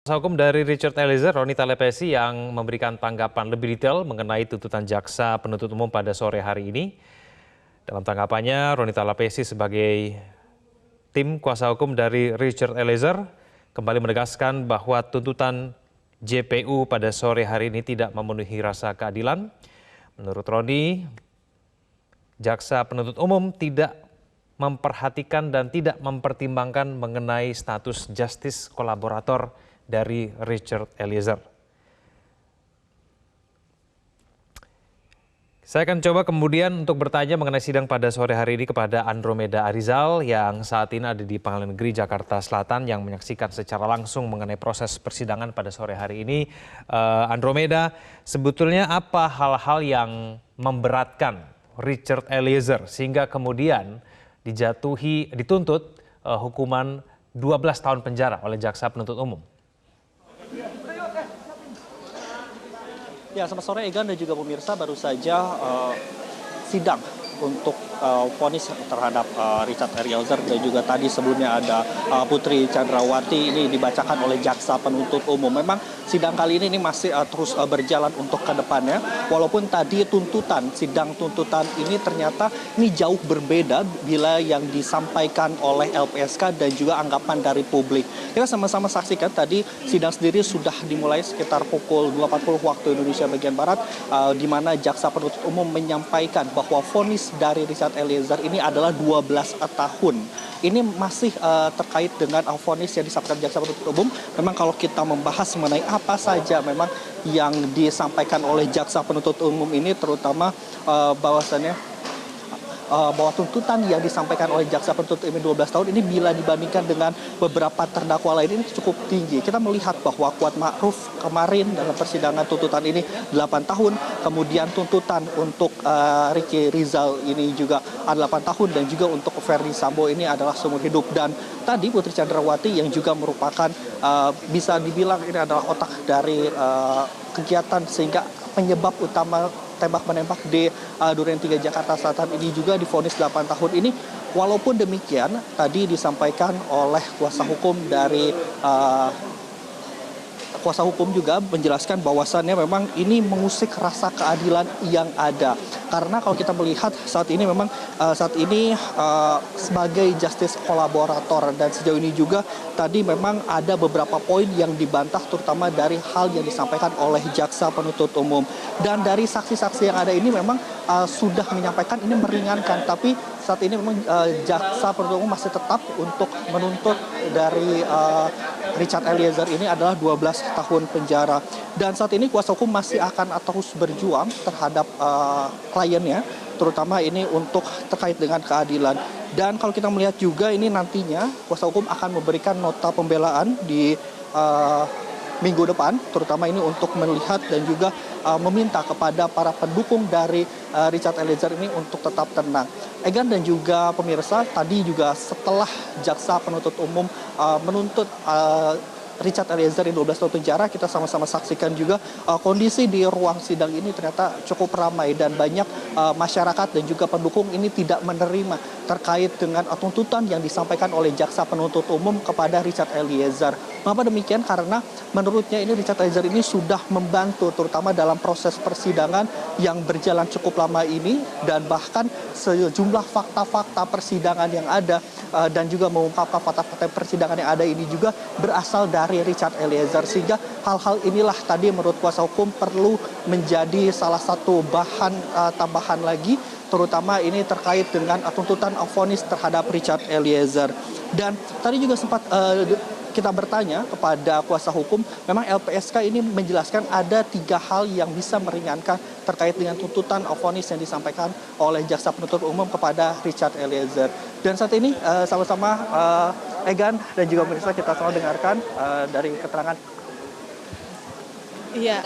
Kuasa hukum dari Richard Eliezer, Roni Talapesi, yang memberikan tanggapan lebih detail mengenai tuntutan jaksa penuntut umum pada sore hari ini. Dalam tanggapannya, Roni Talapesi sebagai tim kuasa hukum dari Richard Eliezer kembali menegaskan bahwa tuntutan JPU pada sore hari ini tidak memenuhi rasa keadilan. Menurut Roni, jaksa penuntut umum tidak memperhatikan dan tidak mempertimbangkan mengenai status justice kolaborator dari Richard Eliezer. Saya akan coba kemudian untuk bertanya mengenai sidang pada sore hari ini kepada Andromeda Arizal yang saat ini ada di Pengadilan Negeri Jakarta Selatan yang menyaksikan secara langsung mengenai proses persidangan pada sore hari ini. Andromeda, sebetulnya apa hal-hal yang memberatkan Richard Eliezer sehingga kemudian dituntut hukuman 12 tahun penjara oleh jaksa penuntut umum? Ya, selamat sore Egan dan juga pemirsa. Baru saja sidang untuk vonis terhadap Richard Eliezer dan juga tadi sebelumnya ada Putri Chandrawati ini dibacakan oleh jaksa penuntut umum. Memang sidang kali ini masih terus berjalan untuk ke depannya. Walaupun tadi sidang tuntutan ini ternyata ini jauh berbeda bila yang disampaikan oleh LPSK dan juga anggapan dari publik. Kita sama-sama saksikan tadi sidang sendiri sudah dimulai sekitar pukul 2.40 waktu Indonesia bagian Barat, di mana jaksa penuntut umum menyampaikan bahwa vonis dari Richard Eliezer ini adalah 12 tahun. Ini masih terkait dengan vonis yang disampaikan jaksa penuntut umum. Memang kalau kita membahas mengenai apa saja memang yang disampaikan oleh jaksa penuntut umum ini, terutama bahwa tuntutan yang disampaikan oleh jaksa penuntut umum 12 tahun ini bila dibandingkan dengan beberapa terdakwa lain ini cukup tinggi. Kita melihat bahwa Kuat Ma'ruf kemarin dalam persidangan tuntutan ini 8 tahun, kemudian tuntutan untuk Ricky Rizal ini juga ada 8 tahun, dan juga untuk Verdi Sambo ini adalah seumur hidup. Dan tadi Putri Chandrawati yang juga merupakan bisa dibilang ini adalah otak dari kegiatan sehingga penyebab utama tembak menembak di Duren 3 Jakarta Selatan ini juga divonis 8 tahun ini. Walaupun demikian tadi disampaikan oleh kuasa hukum dari kuasa hukum juga menjelaskan bahwasannya memang ini mengusik rasa keadilan yang ada. Karena kalau kita melihat saat ini memang sebagai justice kolaborator, dan sejauh ini juga tadi memang ada beberapa poin yang dibantah, terutama dari hal yang disampaikan oleh jaksa penuntut umum. Dan dari saksi-saksi yang ada ini memang sudah menyampaikan ini meringankan, tapi saat ini memang jaksa penuntut umum masih tetap untuk menuntut dari Richard Eliezer ini adalah 12 tahun penjara. Dan saat ini kuasa hukum masih akan terus berjuang terhadap kliennya, terutama ini untuk terkait dengan keadilan. Dan kalau kita melihat juga ini nantinya kuasa hukum akan memberikan nota pembelaan di minggu depan, terutama ini untuk melihat dan juga meminta kepada para pendukung dari Richard Eliezer ini untuk tetap tenang. Egan dan juga pemirsa, tadi juga setelah jaksa penuntut umum menuntut Richard Eliezer ini 12 tahun penjara, kita sama-sama saksikan juga kondisi di ruang sidang ini ternyata cukup ramai, dan banyak masyarakat dan juga pendukung ini tidak menerima terkait dengan tuntutan yang disampaikan oleh jaksa penuntut umum kepada Richard Eliezer. Mengapa demikian? Karena menurutnya ini Richard Eliezer ini sudah membantu terutama dalam proses persidangan yang berjalan cukup lama ini, dan bahkan sejumlah fakta-fakta persidangan yang ada dan juga mengungkapkan fakta-fakta persidangan yang ada ini juga berasal dari Richard Eliezer, sehingga hal-hal inilah tadi menurut kuasa hukum perlu menjadi salah satu bahan tambahan lagi, terutama ini terkait dengan tuntutan vonis terhadap Richard Eliezer. Dan tadi juga sempat kita bertanya kepada kuasa hukum, memang LPSK ini menjelaskan ada 3 hal yang bisa meringankan terkait dengan tuntutan vonis yang disampaikan oleh jaksa penuntut umum kepada Richard Eliezer. Dan saat ini sama-sama Egan dan juga pemirsa kita selalu dengarkan dari keterangan. Iya.